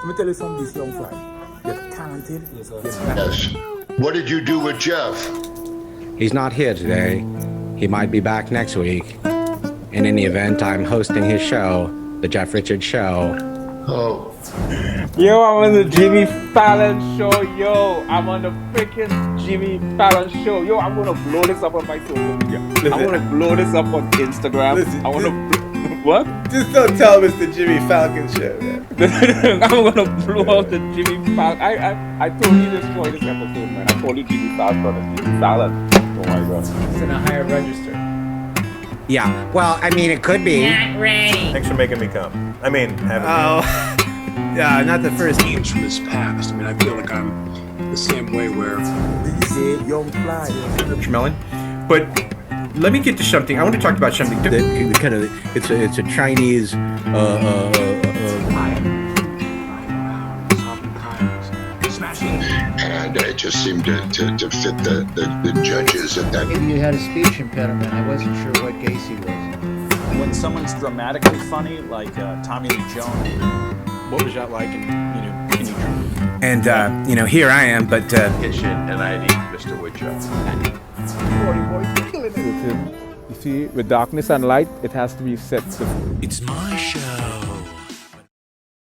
Let me tell you something, this young fly. You're talented. Yes. What did you do with Jeff? He's not here today. He might be back next week. And in the event, I'm hosting his show, The Jeff Richards Show. Oh. Yo, I'm on the Jimmy Fallon show. Yo, I'm on the freaking Jimmy Fallon show. Yo, I'm gonna blow this up on my social media. I'm gonna blow this up on Instagram. I wanna what? Just don't tell him it's the Jimmy Falcon show, man. I'm gonna blow up the Jimmy Fallon. I totally destroyed this episode, man. I called it Jimmy Fallon. Jimmy Fallon. Oh my god. It's in a higher register. Yeah, well, I mean, it could be. Not ready. Thanks for making me come. I mean, having me. Yeah, not the first. Games from his past. I mean, I feel like I'm the same way where. DJ young fly. Melon. But let me get to something. I want to talk about something. It's a Chinese. And it just seemed to fit the judges at that. Maybe you had a speech impediment. I wasn't sure what Gacy was. When someone's dramatically funny, like Tommy Lee Jones. What was that like? And can you? And here I am, but Kitchen, and I need Mr. Woodchuck. You see, with darkness and light, it has to be set. It's my show.